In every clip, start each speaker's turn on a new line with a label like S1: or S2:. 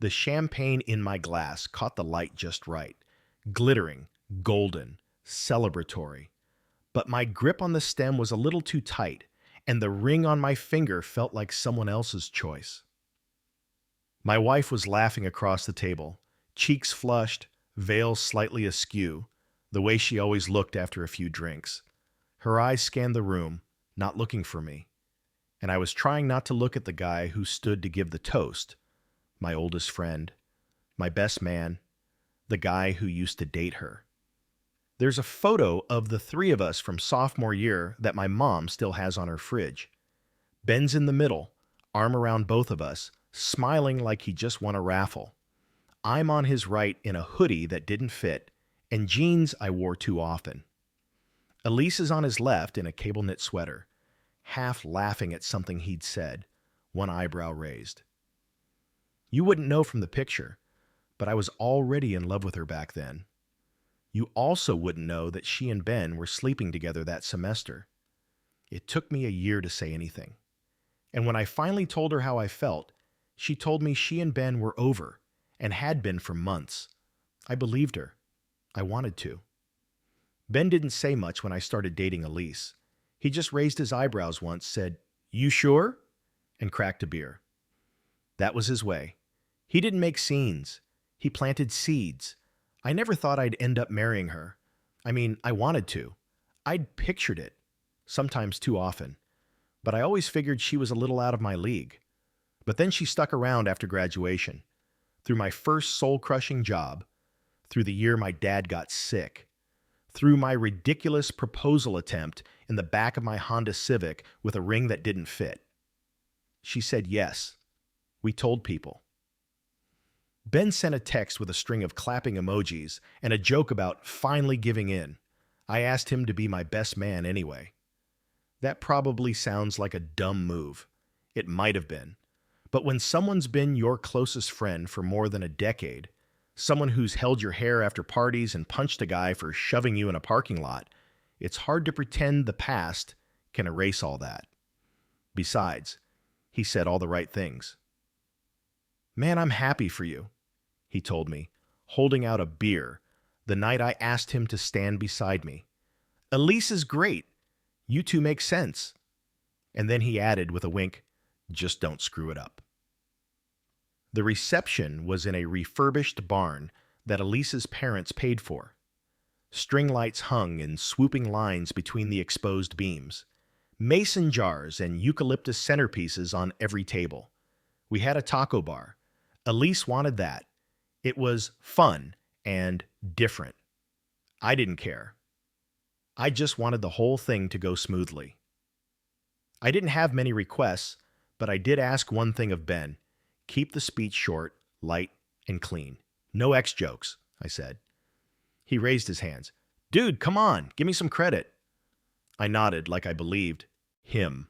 S1: The champagne in my glass caught the light just right, glittering, golden, celebratory. But my grip on the stem was a little too tight, and the ring on my finger felt like someone else's choice. My wife was laughing across the table, cheeks flushed, veil slightly askew, the way she always looked after a few drinks. Her eyes scanned the room, not looking for me, and I was trying not to look at the guy who stood to give the toast, my oldest friend, my best man, the guy who used to date her. There's a photo of the three of us from sophomore year that my mom still has on her fridge. Ben's in the middle, arm around both of us, smiling like he just won a raffle. I'm on his right in a hoodie that didn't fit and jeans I wore too often. Elise is on his left in a cable knit sweater, half laughing at something he'd said, one eyebrow raised. You wouldn't know from the picture, but I was already in love with her back then. You also wouldn't know that she and Ben were sleeping together that semester. It took me a year to say anything. And when I finally told her how I felt, she told me she and Ben were over and had been for months. I believed her. I wanted to. Ben didn't say much when I started dating Elise. He just raised his eyebrows once, said, "You sure?" and cracked a beer. That was his way. He didn't make scenes. He planted seeds. I never thought I'd end up marrying her. I mean, I wanted to. I'd pictured it, sometimes too often. But I always figured she was a little out of my league. But then she stuck around after graduation, through my first soul-crushing job, through the year my dad got sick, through my ridiculous proposal attempt in the back of my Honda Civic with a ring that didn't fit. She said yes. We told people. Ben sent a text with a string of clapping emojis and a joke about finally giving in. I asked him to be my best man anyway. That probably sounds like a dumb move. It might have been. But when someone's been your closest friend for more than a decade, someone who's held your hair after parties and punched a guy for shoving you in a parking lot, it's hard to pretend the past can erase all that. Besides, he said all the right things. "Man, I'm happy for you," he told me, holding out a beer the night I asked him to stand beside me. "Elise is great. You two make sense." And then he added with a wink, "Just don't screw it up." The reception was in a refurbished barn that Elise's parents paid for. String lights hung in swooping lines between the exposed beams. Mason jars and eucalyptus centerpieces on every table. We had a taco bar. Elise wanted that. It was fun and different. I didn't care. I just wanted the whole thing to go smoothly. I didn't have many requests, but I did ask one thing of Ben. Keep the speech short, light, and clean. No ex-jokes, I said. He raised his hands. "Dude, come on, give me some credit." I nodded like I believed him.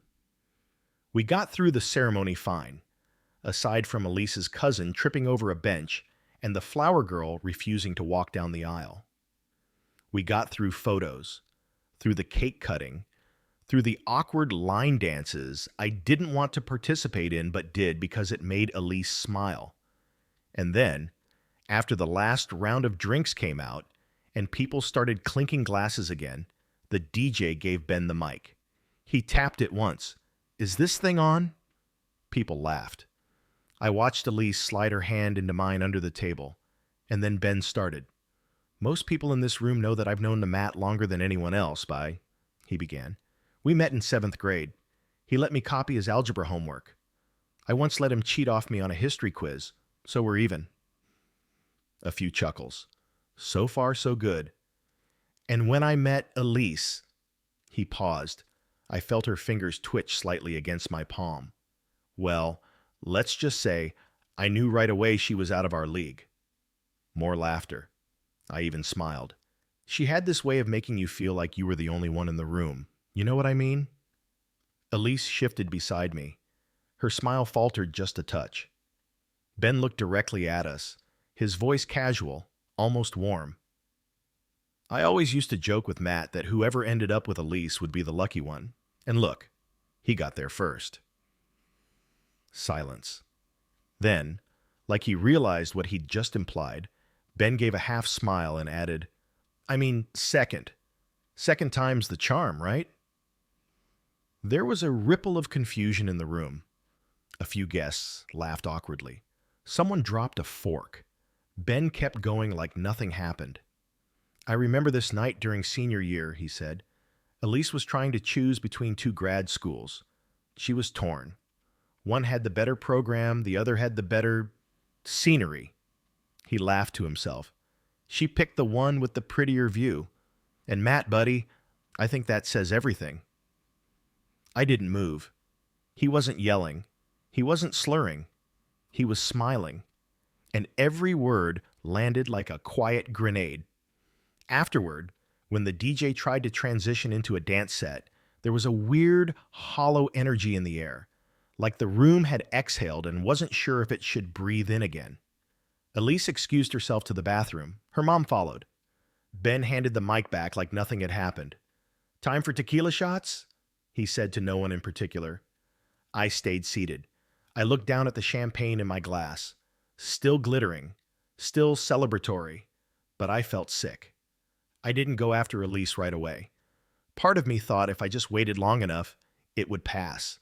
S1: We got through the ceremony fine, aside from Elise's cousin tripping over a bench and the flower girl refusing to walk down the aisle. We got through photos, through the cake cutting, through the awkward line dances I didn't want to participate in but did because it made Elise smile. And then, after the last round of drinks came out and people started clinking glasses again, the DJ gave Ben the mic. He tapped it once. "Is this thing on?" People laughed. I watched Elise slide her hand into mine under the table, and then Ben started. "Most people in this room know that I've known the Matt longer than anyone else he began. "We met in 7th grade. He let me copy his algebra homework. I once let him cheat off me on a history quiz, so we're even." A few chuckles. So far, so good. "And when I met Elise," he paused. I felt her fingers twitch slightly against my palm. "Well, let's just say I knew right away she was out of our league." More laughter. I even smiled. She had this way of making you feel like you were the only one in the room. You know what I mean? Elise shifted beside me. Her smile faltered just a touch. Ben looked directly at us, his voice casual, almost warm. "I always used to joke with Matt that whoever ended up with Elise would be the lucky one. And look, he got there first." Silence. Then, Like he realized what he'd just implied, Ben gave a half smile and added, I mean, second. Second time's the charm, right? There was a ripple of confusion in the room. A few guests laughed awkwardly. Someone dropped a fork. Ben kept going like nothing happened. I remember this night during senior year, he said. Elise was trying to choose between two grad schools. She was torn. One had the better program, the other had the better scenery. He laughed to himself. She picked the one with the prettier view. And Matt, buddy, I think that says everything. I didn't move. He wasn't yelling. He wasn't slurring. He was smiling. And every word landed like a quiet grenade. Afterward, when the DJ tried to transition into a dance set, there was a weird, hollow energy in the air, like the room had exhaled and wasn't sure if it should breathe in again. Elise excused herself to the bathroom. Her mom followed. Ben handed the mic back like nothing had happened. Time for tequila shots? He said to no one in particular. I stayed seated. I looked down at the champagne in my glass. Still glittering, still celebratory, but I felt sick. I didn't go after Elise right away. Part of me thought if I just waited long enough, it would pass,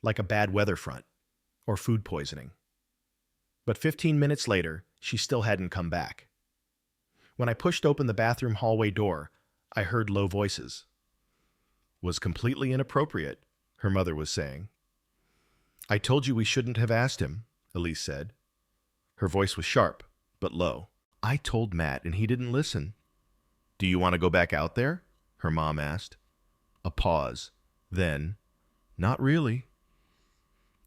S1: like a bad weather front or food poisoning. But 15 minutes later, she still hadn't come back. When I pushed open the bathroom hallway door, I heard low voices. Was completely inappropriate, her mother was saying. I told you we shouldn't have asked him, Elise said. Her voice was sharp, but low. I told Matt and he didn't listen. Do you want to go back out there? Her mom asked. A pause. Then, not really.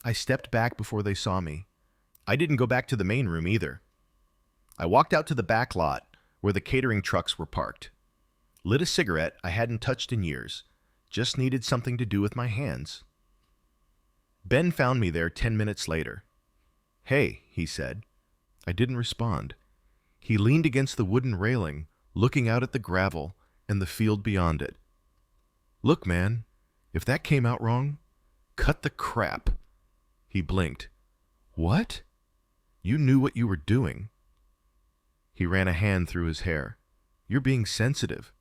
S1: I stepped back before they saw me. I didn't go back to the main room either. I walked out to the back lot where the catering trucks were parked. Lit a cigarette I hadn't touched in years. Just needed something to do with my hands. Ben found me there 10 minutes later. Hey, he said. I didn't respond. He leaned against the wooden railing, looking out at the gravel and the field beyond it. Look, man, if that came out wrong, cut the crap. He blinked. What? You knew what you were doing. He ran a hand through his hair. You're being sensitive.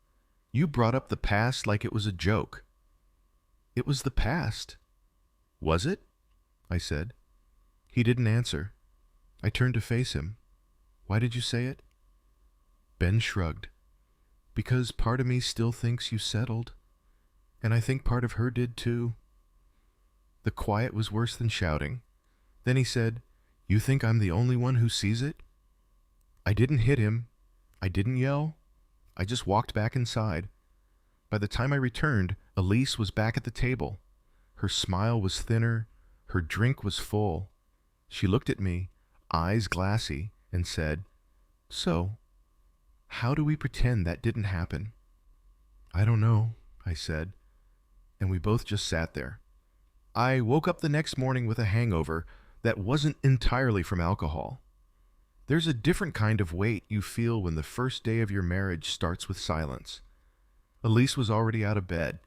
S1: You brought up the past like it was a joke. It was the past. Was it? I said. He didn't answer. I turned to face him. Why did you say it? Ben shrugged. Because part of me still thinks you settled. And I think part of her did too. The quiet was worse than shouting. Then he said, You think I'm the only one who sees it? I didn't hit him. I didn't yell. I just walked back inside. By the time I returned, Elise was back at the table. Her smile was thinner. Her drink was full. She looked at me, eyes glassy, and said, So, how do we pretend that didn't happen? I don't know, I said, and we both just sat there. I woke up the next morning with a hangover that wasn't entirely from alcohol. There's a different kind of weight you feel when the first day of your marriage starts with silence. Elise was already out of bed.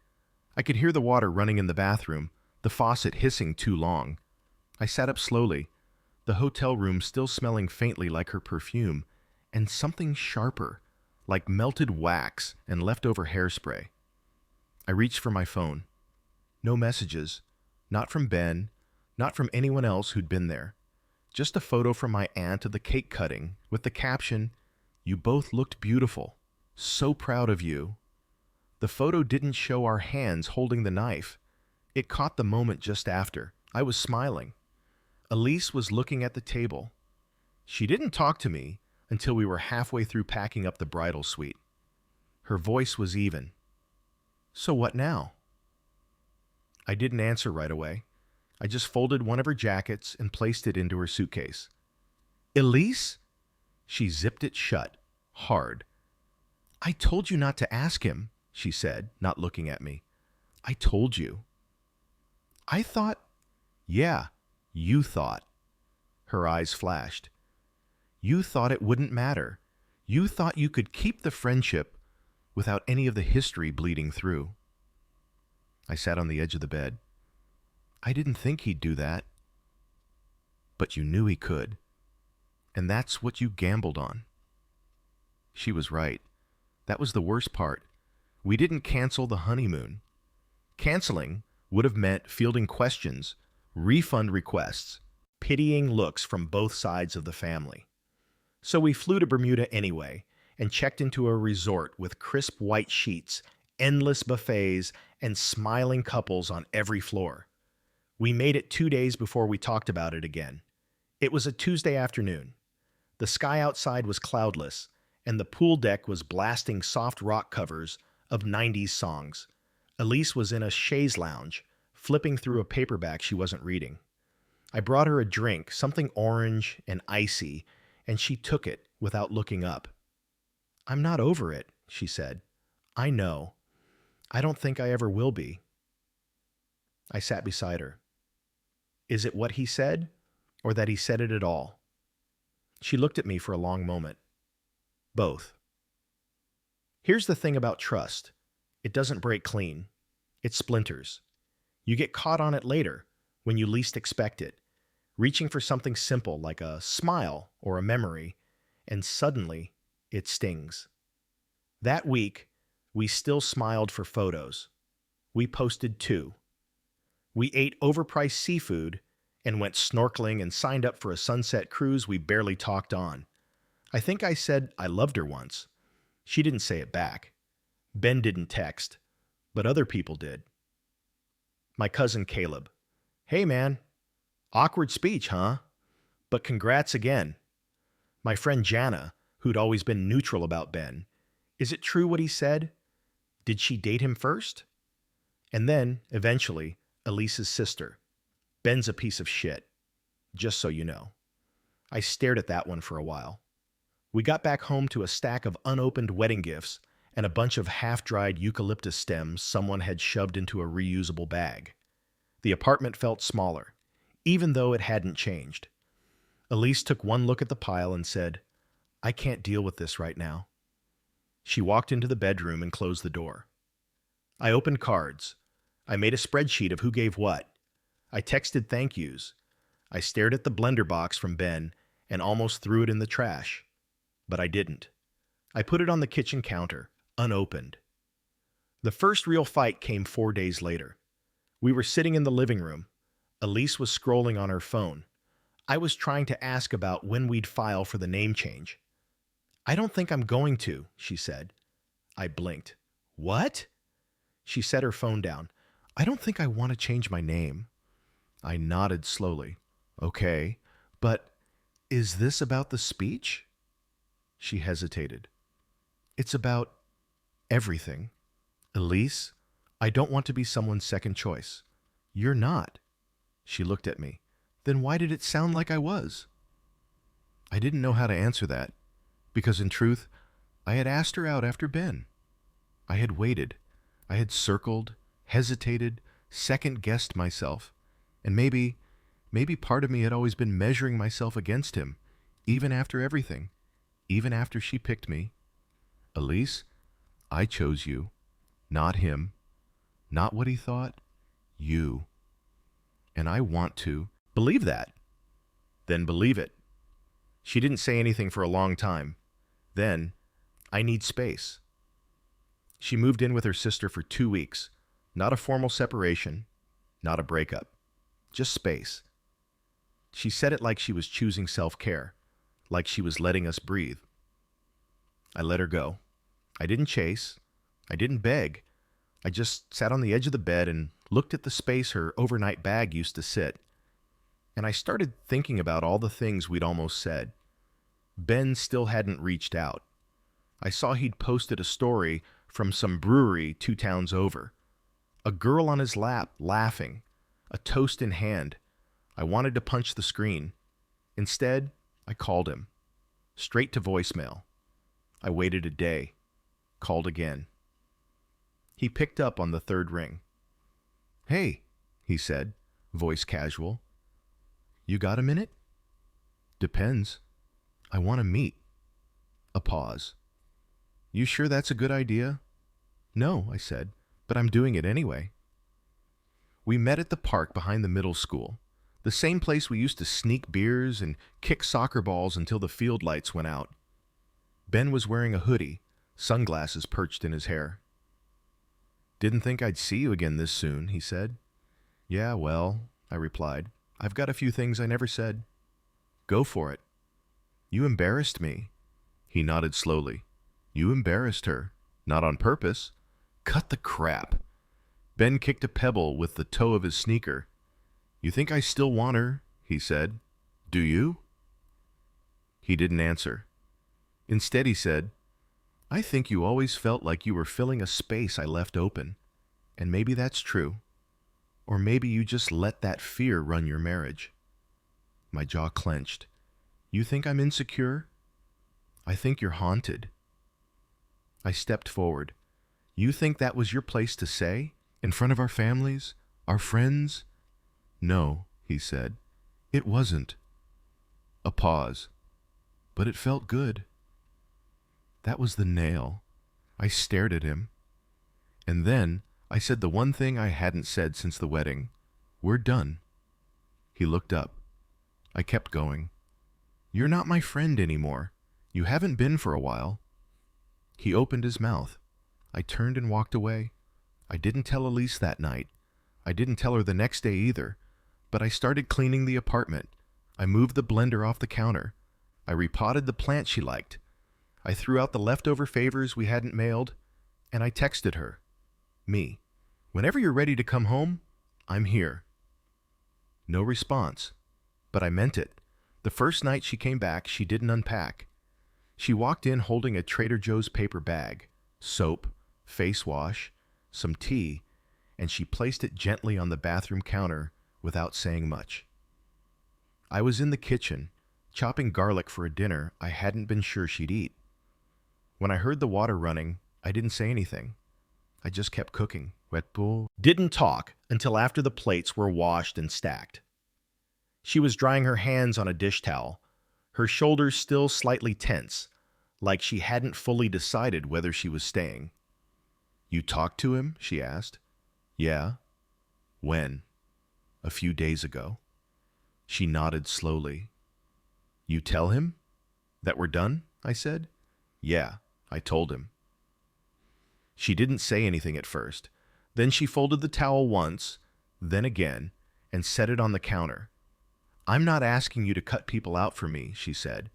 S1: I could hear the water running in the bathroom, the faucet hissing too long. I sat up slowly, the hotel room still smelling faintly like her perfume, and something sharper, like melted wax and leftover hairspray. I reached for my phone. No messages, not from Ben, not from anyone else who'd been there. Just a photo from my aunt of the cake cutting with the caption, You both looked beautiful. So proud of you. The photo didn't show our hands holding the knife. It caught the moment just after. I was smiling. Elise was looking at the table. She didn't talk to me until we were halfway through packing up the bridal suite. Her voice was even. So what now? I didn't answer right away. I just folded one of her jackets and placed it into her suitcase. Elise? She zipped it shut, hard. I told you not to ask him, she said, not looking at me. I told you. I thought, yeah, you thought. Her eyes flashed. You thought it wouldn't matter. You thought you could keep the friendship without any of the history bleeding through. I sat on the edge of the bed. I didn't think he'd do that. But you knew he could. And that's what you gambled on. She was right. That was the worst part. We didn't cancel the honeymoon. Canceling would have meant fielding questions, refund requests, pitying looks from both sides of the family. So we flew to Bermuda anyway and checked into a resort with crisp white sheets, endless buffets, and smiling couples on every floor. We made it 2 days before we talked about it again. It was a Tuesday afternoon. The sky outside was cloudless, and the pool deck was blasting soft rock covers of 90s songs. Elise was in a chaise lounge, flipping through a paperback she wasn't reading. I brought her a drink, something orange and icy, and she took it without looking up. "I'm not over it," she said. "I know. I don't think I ever will be." I sat beside her. Is it what he said, or that he said it at all? She looked at me for a long moment. Both. Here's the thing about trust. It doesn't break clean. It splinters. You get caught on it later, when you least expect it, reaching for something simple like a smile or a memory, and suddenly it stings. That week, we still smiled for photos. We posted 2. We ate overpriced seafood and went snorkeling and signed up for a sunset cruise we barely talked on. I think I said I loved her once. She didn't say it back. Ben didn't text, but other people did. My cousin Caleb. "Hey man, awkward speech, huh? But congrats again." My friend Jana, who'd always been neutral about Ben. "Is it true what he said? Did she date him first?" And then, eventually, Elise's sister. "Ben's a piece of shit. Just so you know." I stared at that one for a while. We got back home to a stack of unopened wedding gifts and a bunch of half-dried eucalyptus stems someone had shoved into a reusable bag. The apartment felt smaller, even though it hadn't changed. Elise took one look at the pile and said, "I can't deal with this right now." She walked into the bedroom and closed the door. I opened cards. I made a spreadsheet of who gave what. I texted thank yous. I stared at the blender box from Ben and almost threw it in the trash. But I didn't. I put it on the kitchen counter, unopened. The first real fight came 4 days later. We were sitting in the living room. Elise was scrolling on her phone. I was trying to ask about when we'd file for the name change. "I don't think I'm going to," she said. I blinked. "What?" She set her phone down. "I don't think I want to change my name." I nodded slowly. "Okay, but is this about the speech?" She hesitated. "It's about everything. Elise, I don't want to be someone's second choice." "You're not." She looked at me. "Then why did it sound like I was?" I didn't know how to answer that, because in truth, I had asked her out after Ben. I had waited. I had circled, hesitated, second-guessed myself, and maybe part of me had always been measuring myself against him, even after everything, even after she picked me. "Elise, I chose you, not him, not what he thought, you. And I want to believe that." Then believe it. She didn't say anything for a long time. Then, "I need space." She moved in with her sister for 2 weeks. Not a formal separation, not a breakup, just space. She said it like she was choosing self-care, like she was letting us breathe. I let her go. I didn't chase. I didn't beg. I just sat on the edge of the bed and looked at the space her overnight bag used to sit. And I started thinking about all the things we'd almost said. Ben still hadn't reached out. I saw he'd posted a story from some brewery 2 towns over. A girl on his lap, laughing, a toast in hand. I wanted to punch the screen. Instead, I called him. Straight to voicemail. I waited a day. Called again. He picked up on the 3rd ring. "Hey," he said, voice casual. "You got a minute?" "Depends. I want to meet." A pause. "You sure that's a good idea?" "No," I said, "but I'm doing it anyway." We met at the park behind the middle school. The same place we used to sneak beers and kick soccer balls until the field lights went out. Ben was wearing a hoodie, sunglasses perched in his hair. "Didn't think I'd see you again this soon," he said. "Yeah, well," I replied, "I've got a few things I never said." "Go for it." "You embarrassed me." He nodded slowly. "You embarrassed her. Not on purpose." "Cut the crap." Ben kicked a pebble with the toe of his sneaker. "You think I still want her," he said. "Do you?" He didn't answer. Instead, he said, "I think you always felt like you were filling a space I left open. And maybe that's true. Or maybe you just let that fear run your marriage." My jaw clenched. "You think I'm insecure?" "I think you're haunted." I stepped forward. "You think that was your place to say? In front of our families? Our friends?" "No," he said. "It wasn't." A pause. "But it felt good." That was the nail. I stared at him. And then I said the one thing I hadn't said since the wedding. "We're done." He looked up. I kept going. "You're not my friend anymore. You haven't been for a while." He opened his mouth. I turned and walked away. I didn't tell Elise that night. I didn't tell her the next day either. But I started cleaning the apartment. I moved the blender off the counter. I repotted the plant she liked. I threw out the leftover favors we hadn't mailed, and I texted her. Me. "Whenever you're ready to come home, I'm here." No response. But I meant it. The first night she came back, she didn't unpack. She walked in holding a Trader Joe's paper bag, soap, face wash, some tea, and she placed it gently on the bathroom counter without saying much. I was in the kitchen, chopping garlic for a dinner I hadn't been sure she'd eat. When I heard the water running, I didn't say anything. I just kept cooking. Wet pool. Didn't talk until after the plates were washed and stacked. She was drying her hands on a dish towel, her shoulders still slightly tense, like she hadn't fully decided whether she was staying. "You talked to him?" she asked. "Yeah." "When?" "A few days ago." She nodded slowly. "You tell him that we're done?" I said. "Yeah, I told him." She didn't say anything at first. Then she folded the towel once, then again, and set it on the counter. "I'm not asking you to cut people out for me," she said.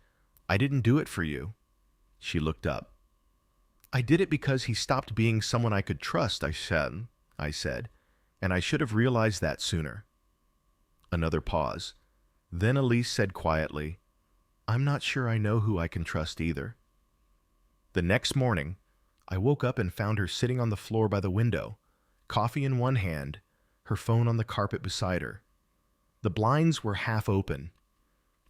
S1: "I didn't do it for you." She looked up. "I did it because he stopped being someone I could trust," I said, "and I should have realized that sooner." Another pause. Then Elise said quietly, "I'm not sure I know who I can trust either." The next morning, I woke up and found her sitting on the floor by the window, coffee in one hand, her phone on the carpet beside her. The blinds were half open.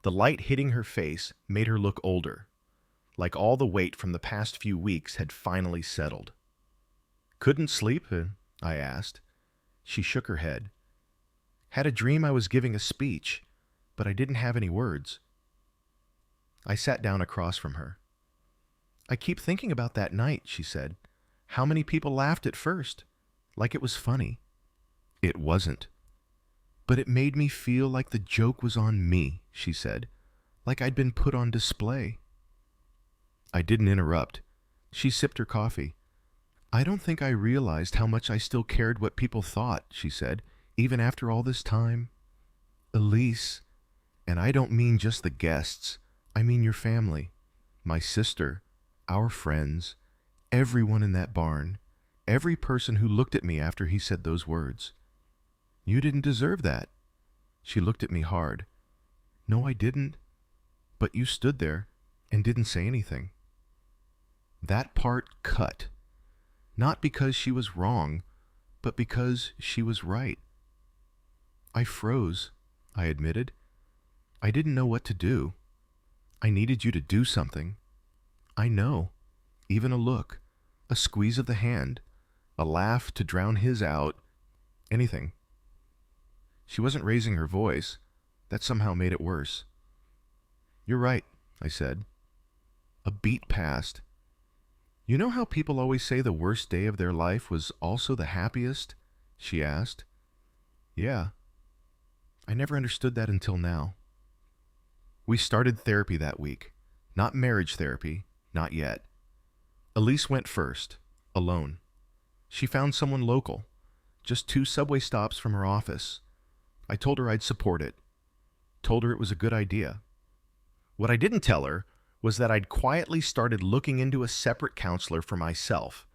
S1: The light hitting her face made her look older, like all the weight from the past few weeks had finally settled. "Couldn't sleep?" I asked. She shook her head. "Had a dream I was giving a speech, but I didn't have any words." I sat down across from her. "I keep thinking about that night," she said. "How many people laughed at first, like it was funny." "It wasn't." "But it made me feel like the joke was on me," she said, "like I'd been put on display." I didn't interrupt. She sipped her coffee. "I don't think I realized how much I still cared what people thought," she said, "even after all this time. Elise, and I don't mean just the guests, I mean your family, my sister, our friends, everyone in that barn, every person who looked at me after he said those words. You didn't deserve that." She looked at me hard. "No, I didn't. But you stood there and didn't say anything." That part cut. Not because she was wrong, but because she was right. "I froze," I admitted. "I didn't know what to do. I needed you to do something. I know. Even a look, a squeeze of the hand, a laugh to drown his out, anything." She wasn't raising her voice. That somehow made it worse. "You're right," I said. A beat passed. "You know how people always say the worst day of their life was also the happiest?" she asked. "Yeah." I never understood that until now. We started therapy that week. Not marriage therapy, not yet. Elise went first, alone. She found someone local, just 2 subway stops from her office. I told her I'd support it. Told her it was a good idea. What I didn't tell her was that I'd quietly started looking into a separate counselor for myself.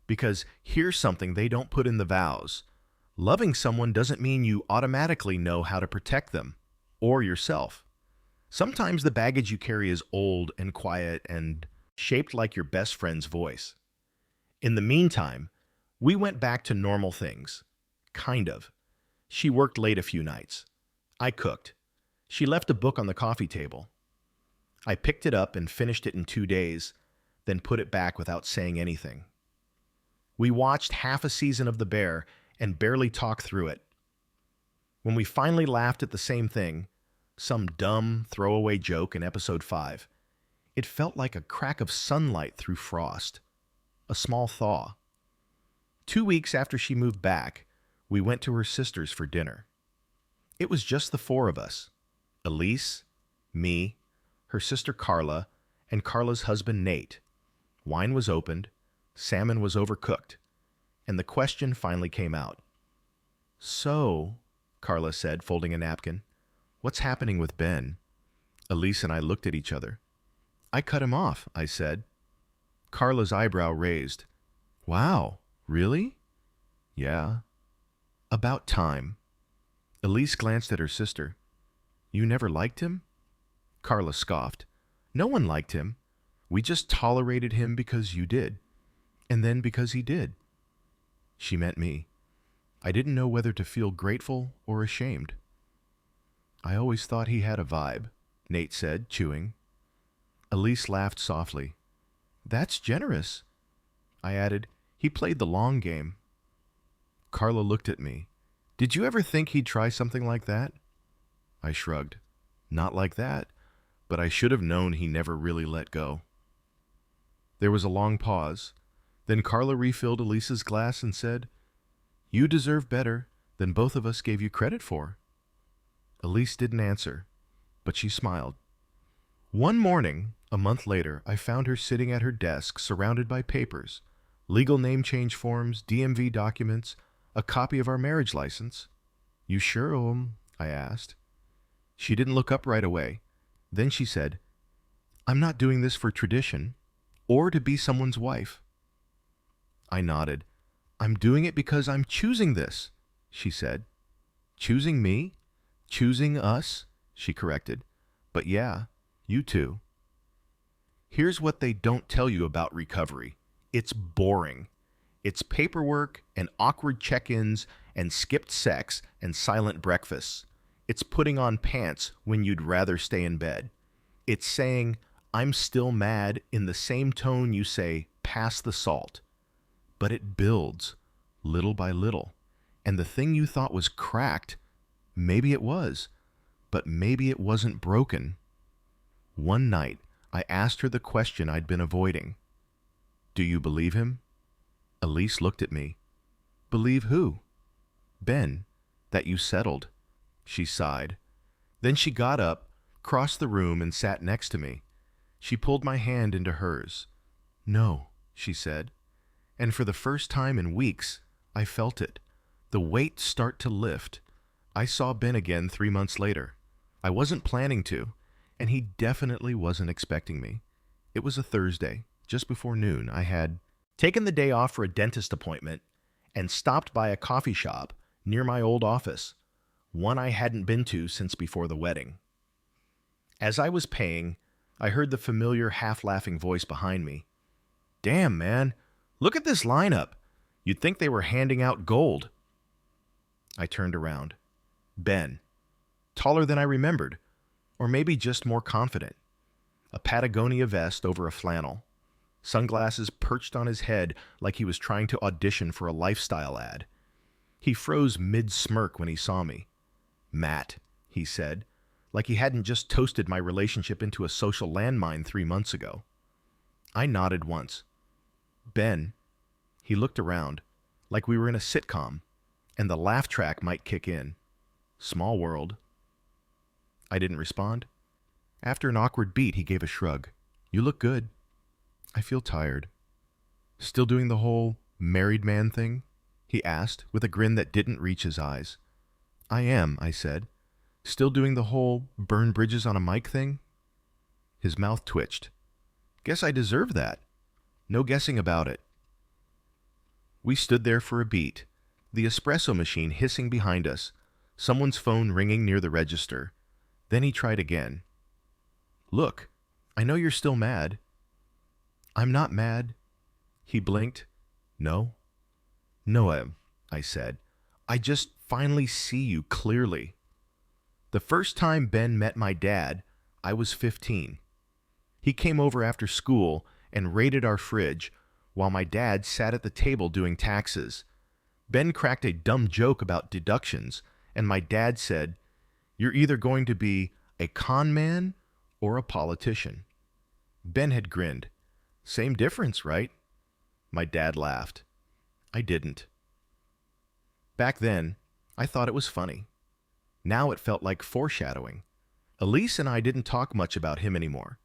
S1: Because here's something they don't put in the vows. Loving someone doesn't mean you automatically know how to protect them or yourself. Sometimes the baggage you carry is old and quiet and shaped like your best friend's voice. In the meantime, we went back to normal things. Kind of. She worked late a few nights. I cooked. She left a book on the coffee table. I picked it up and finished it in 2 days, then put it back without saying anything. We watched half a season of The Bear and barely talked through it. When we finally laughed at the same thing, some dumb throwaway joke in episode 5, it felt like a crack of sunlight through frost, a small thaw. 2 weeks after she moved back, we went to her sister's for dinner. It was just the 4 of us, Elise, me, her sister Carla, and Carla's husband Nate. Wine was opened, salmon was overcooked, and the question finally came out. "So," Carla said, folding a napkin, "what's happening with Ben?" Elise and I looked at each other. "I cut him off," I said. Carla's eyebrow raised. "Wow, really?" "Yeah." "About time." Elise glanced at her sister. "You never liked him?" Carla scoffed. "No one liked him. We just tolerated him because you did. And then because he did." She meant me. I didn't know whether to feel grateful or ashamed. "I always thought he had a vibe," Nate said, chewing. Elise laughed softly. "That's generous." I added, "He played the long game." Carla looked at me. "Did you ever think he'd try something like that?" I shrugged. "Not like that, but I should have known he never really let go." There was a long pause. Then Carla refilled Elise's glass and said, "You deserve better than both of us gave you credit for." Elise didn't answer, but she smiled. One morning, a month later, I found her sitting at her desk surrounded by papers, legal name change forms, DMV documents, a copy of our marriage license. "You sure, I asked. She didn't look up right away. Then she said, "I'm not doing this for tradition or to be someone's wife." I nodded. "I'm doing it because I'm choosing this," she said. "Choosing me? Choosing us?" she corrected. "But yeah, you too." Here's what they don't tell you about recovery. It's boring. It's paperwork and awkward check-ins and skipped sex and silent breakfasts. It's putting on pants when you'd rather stay in bed. It's saying, "I'm still mad" in the same tone you say, "pass the salt." But it builds, little by little. And the thing you thought was cracked, maybe it was, but maybe it wasn't broken. One night, I asked her the question I'd been avoiding. "Do you believe him?" Elise looked at me. "Believe who?" "Ben, that you settled." She sighed. Then she got up, crossed the room, and sat next to me. She pulled my hand into hers. "No," she said. And for the first time in weeks, I felt it. The weight start to lift. I saw Ben again 3 months later. I wasn't planning to, and he definitely wasn't expecting me. It was a Thursday, just before noon. I had taken the day off for a dentist appointment and stopped by a coffee shop near my old office, one I hadn't been to since before the wedding. As I was paying, I heard the familiar half-laughing voice behind me. "Damn, man, look at this lineup. You'd think they were handing out gold." I turned around. Ben. Taller than I remembered, or maybe just more confident. A Patagonia vest over a flannel. Sunglasses perched on his head like he was trying to audition for a lifestyle ad. He froze mid-smirk when he saw me. "Matt," he said, like he hadn't just toasted my relationship into a social landmine 3 months ago. I nodded once. "Ben." He looked around, like we were in a sitcom, and the laugh track might kick in. Small world. I didn't respond. After an awkward beat, he gave a shrug. You look good. I feel tired. Still doing the whole married man thing? He asked, with a grin that didn't reach his eyes. I am, I said. Still doing the whole burn bridges on a mic thing? His mouth twitched. Guess I deserve that. No guessing about it. We stood there for a beat, the espresso machine hissing behind us, someone's phone ringing near the register. Then he tried again. Look, I know you're still mad. I'm not mad. He blinked. No? No, I said. I just finally see you clearly. The first time Ben met my dad, I was 15. He came over after school and raided our fridge while my dad sat at the table doing taxes. Ben cracked a dumb joke about deductions, and my dad said, You're either going to be a con man or a politician. Ben had grinned. Same difference, right? My dad laughed. I didn't. Back then, I thought it was funny. Now it felt like foreshadowing. Elise and I didn't talk much about him anymore.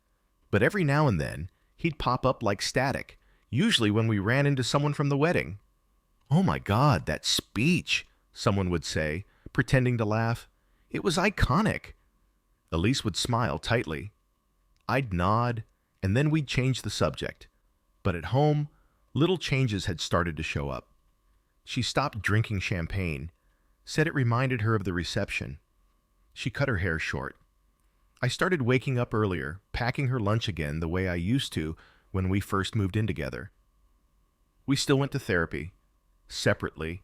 S1: But every now and then, he'd pop up like static, usually when we ran into someone from the wedding. Oh my God, that speech, someone would say, pretending to laugh. It was iconic. Elise would smile tightly. I'd nod, and then we'd change the subject. But at home, little changes had started to show up. She stopped drinking champagne, said it reminded her of the reception. She cut her hair short. I started waking up earlier, packing her lunch again the way I used to when we first moved in together. We still went to therapy, separately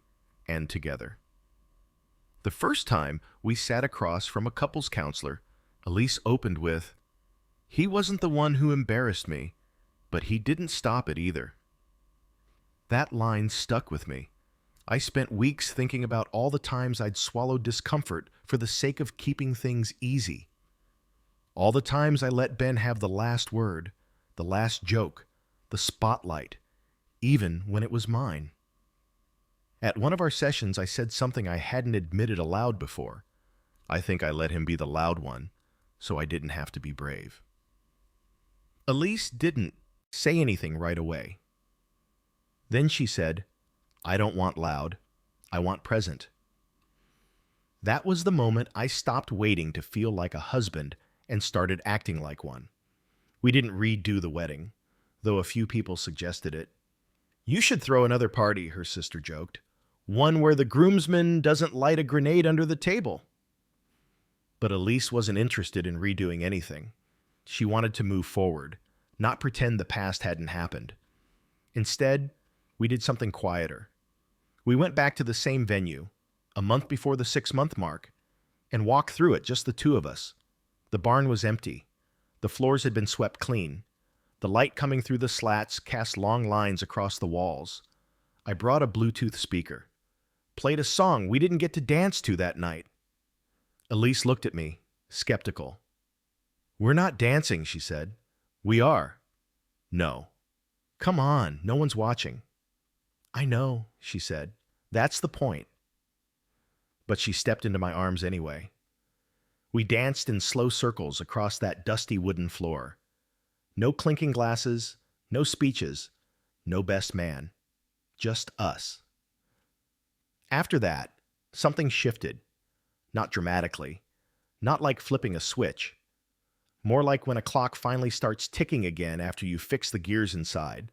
S1: and together. The first time we sat across from a couples counselor, Elise opened with, He wasn't the one who embarrassed me, but he didn't stop it either. That line stuck with me. I spent weeks thinking about all the times I'd swallowed discomfort for the sake of keeping things easy. All the times I let Ben have the last word, the last joke, the spotlight, even when it was mine. At one of our sessions, I said something I hadn't admitted aloud before. I think I let him be the loud one, so I didn't have to be brave. Elise didn't say anything right away. Then she said, I don't want loud. I want present. That was the moment I stopped waiting to feel like a husband and started acting like one. We didn't redo the wedding, though a few people suggested it. You should throw another party, her sister joked. One where the groomsman doesn't light a grenade under the table. But Elise wasn't interested in redoing anything. She wanted to move forward, not pretend the past hadn't happened. Instead, we did something quieter. We went back to the same venue, a month before the 6-month mark, and walked through it, just the two of us. The barn was empty. The floors had been swept clean. The light coming through the slats cast long lines across the walls. I brought a Bluetooth speaker. Played a song we didn't get to dance to that night. Elise looked at me, skeptical. We're not dancing, she said. We are. No. Come on, no one's watching. I know, she said. That's the point. But she stepped into my arms anyway. We danced in slow circles across that dusty wooden floor. No clinking glasses, no speeches, no best man. Just us. After that, something shifted. Not dramatically. Not like flipping a switch. More like when a clock finally starts ticking again after you fix the gears inside.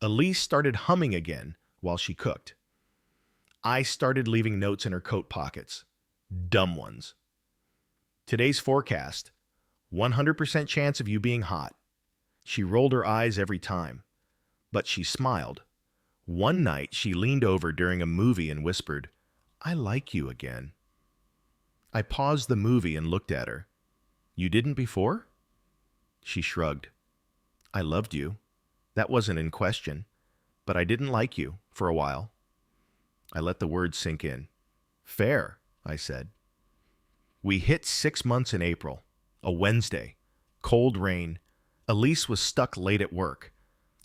S1: Elise started humming again while she cooked. I started leaving notes in her coat pockets. Dumb ones. Today's forecast, 100% chance of you being hot. She rolled her eyes every time, but she smiled. One night, she leaned over during a movie and whispered, I like you again. I paused the movie and looked at her. You didn't before? She shrugged. I loved you. That wasn't in question, but I didn't like you for a while. I let the words sink in. Fair, I said. We hit 6 months in April, a Wednesday, cold rain. Elise was stuck late at work.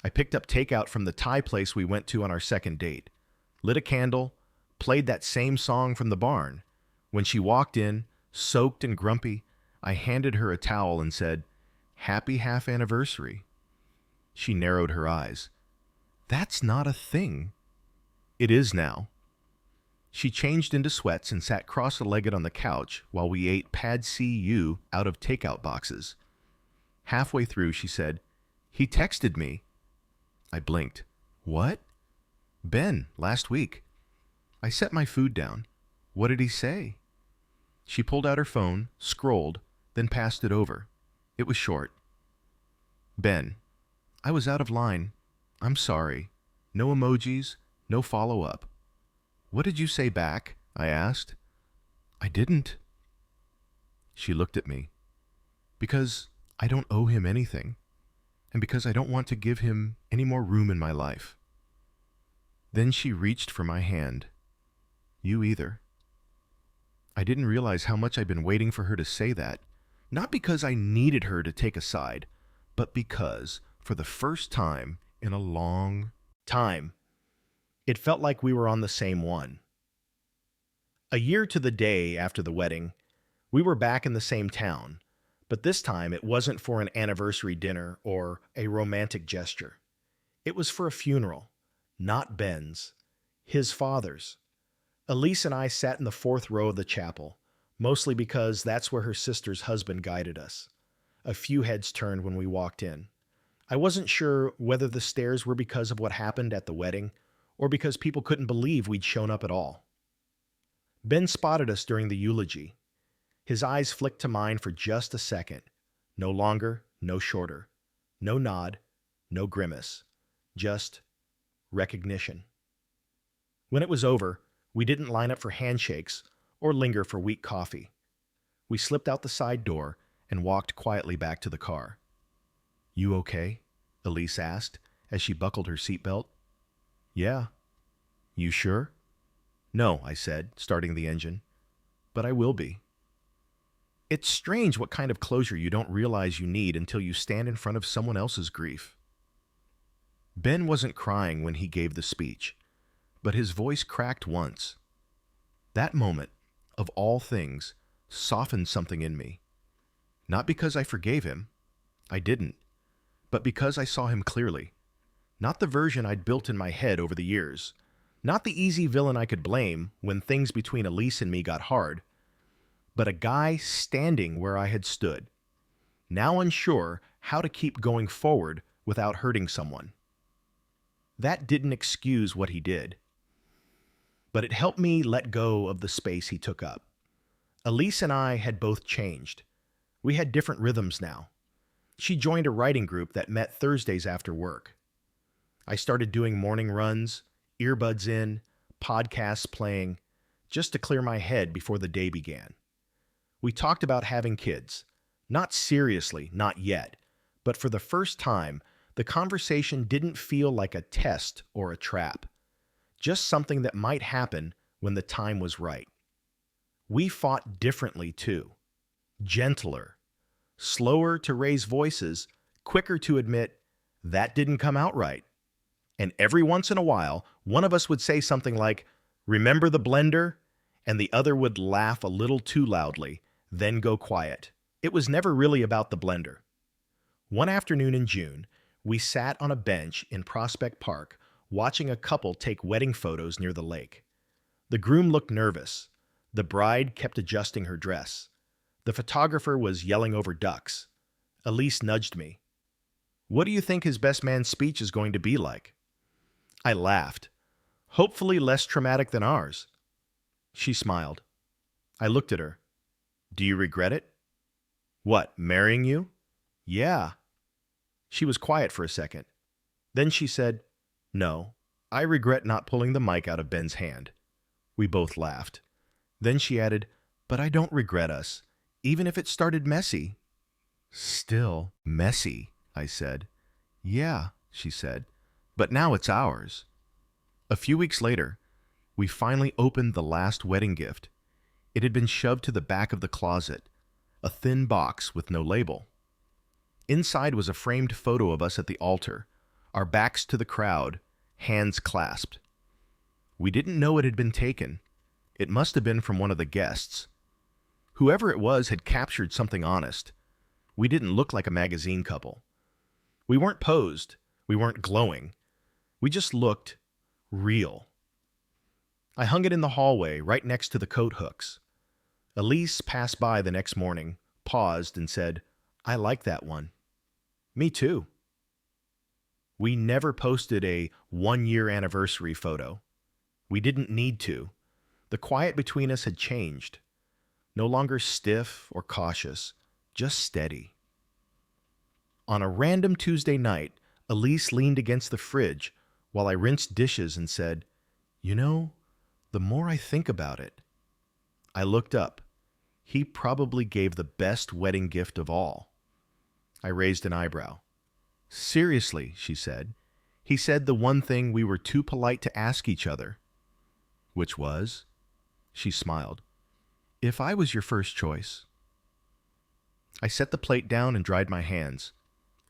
S1: I picked up takeout from the Thai place we went to on our second date, lit a candle, played that same song from the barn. When she walked in, soaked and grumpy, I handed her a towel and said, "Happy half anniversary." She narrowed her eyes. "That's not a thing." "It is now." She changed into sweats and sat cross-legged on the couch while we ate Pad See Ew out of takeout boxes. Halfway through, she said, "He texted me." I blinked. "What?" "Ben, last week." I set my food down. "What did he say?" She pulled out her phone, scrolled, then passed it over. It was short. "Ben, I was out of line. I'm sorry. No emojis, no follow-up." "What did you say back?" I asked. "I didn't." She looked at me. "Because I don't owe him anything, and because I don't want to give him any more room in my life." Then she reached for my hand. "You either." I didn't realize how much I'd been waiting for her to say that, not because I needed her to take a side, but because, for the first time in a long time, it felt like we were on the same one. A year to the day after the wedding, we were back in the same town, but this time it wasn't for an anniversary dinner or a romantic gesture. It was for a funeral, not Ben's, his father's. Elise and I sat in the fourth row of the chapel, mostly because that's where her sister's husband guided us. A few heads turned when we walked in. I wasn't sure whether the stares were because of what happened at the wedding or because people couldn't believe we'd shown up at all. Ben spotted us during the eulogy. His eyes flicked to mine for just a second. No longer, no shorter. No nod, no grimace. Just recognition. When it was over, we didn't line up for handshakes or linger for weak coffee. We slipped out the side door and walked quietly back to the car. "You okay?" Elise asked as she buckled her seatbelt. "Yeah." "You sure?" "No," I said, starting the engine. "But I will be." It's strange what kind of closure you don't realize you need until you stand in front of someone else's grief. Ben wasn't crying when he gave the speech, but his voice cracked once. That moment, of all things, softened something in me. Not because I forgave him. I didn't. But because I saw him clearly. Not the version I'd built in my head over the years. Not the easy villain I could blame when things between Elise and me got hard. But a guy standing where I had stood, now unsure how to keep going forward without hurting someone. That didn't excuse what he did, but it helped me let go of the space he took up. Elise and I had both changed. We had different rhythms now. She joined a writing group that met Thursdays after work. I started doing morning runs, earbuds in, podcasts playing, just to clear my head before the day began. We talked about having kids. Not seriously, not yet, but for the first time, the conversation didn't feel like a test or a trap. Just something that might happen when the time was right. We fought differently too. Gentler. Slower to raise voices, quicker to admit, that didn't come out right. And every once in a while, one of us would say something like, "Remember the blender?" And the other would laugh a little too loudly, then go quiet. It was never really about the blender. One afternoon in June, we sat on a bench in Prospect Park watching a couple take wedding photos near the lake. The groom looked nervous. The bride kept adjusting her dress. The photographer was yelling over ducks. Elise nudged me. "What do you think his best man speech is going to be like?" I laughed. "Hopefully less traumatic than ours." She smiled. I looked at her. "Do you regret it?" "What, marrying you?" "Yeah." She was quiet for a second. Then she said, "No, I regret not pulling the mic out of Ben's hand." We both laughed. Then she added, "But I don't regret us, even if it started messy." "Still messy," I said. "Yeah," she said, "but now it's ours." A few weeks later, we finally opened the last wedding gift. It had been shoved to the back of the closet, a thin box with no label. Inside was a framed photo of us at the altar, our backs to the crowd, hands clasped. We didn't know it had been taken. It must have been from one of the guests, Whoever it was had captured something honest. We didn't look like a magazine couple. We weren't posed. We weren't glowing. We just looked real. I hung it in the hallway right next to the coat hooks. Elise passed by the next morning, paused, and said, "I like that one." Me too. We never posted a 1-year anniversary photo. We didn't need to. The quiet between us had changed. No longer stiff or cautious, just steady. On a random Tuesday night, Elise leaned against the fridge while I rinsed dishes and said, "You know, the more I think about it." I looked up. He probably gave the best wedding gift of all. I raised an eyebrow. "Seriously," she said. "He said the one thing we were too polite to ask each other." "Which was?" She smiled. "If I was your first choice." I set the plate down and dried my hands.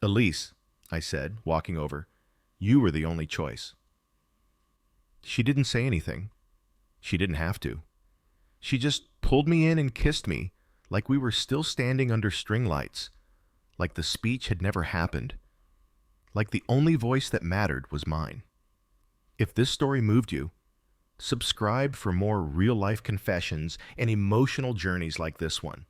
S1: "Elise," I said, walking over, "you were the only choice." She didn't say anything. She didn't have to. She just pulled me in and kissed me like we were still standing under string lights, like the speech had never happened, like the only voice that mattered was mine. If this story moved you, subscribe for more real-life confessions and emotional journeys like this one.